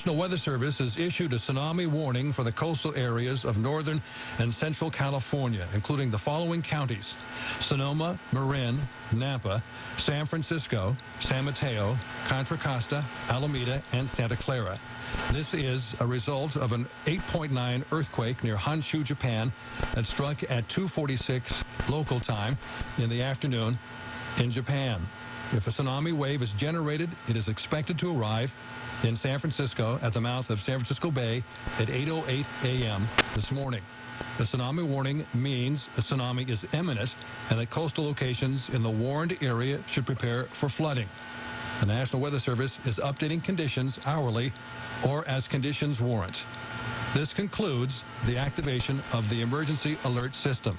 National Weather Service has issued a tsunami warning for the coastal areas of northern and central California, including the following counties: Sonoma, Marin, Napa, San Francisco, San Mateo, Contra Costa, Alameda, and Santa Clara. This is a result of an 8.9 earthquake near Honshu, Japan, that struck at 2:46 local time in the afternoon in Japan. If a tsunami wave is generated, it is expected to arrive in San Francisco at the mouth of San Francisco Bay at 8:08 a.m. this morning. The tsunami warning means a tsunami is imminent and that coastal locations in the warned area should prepare for flooding. The National Weather Service is updating conditions hourly or as conditions warrant. This concludes the activation of the emergency alert system.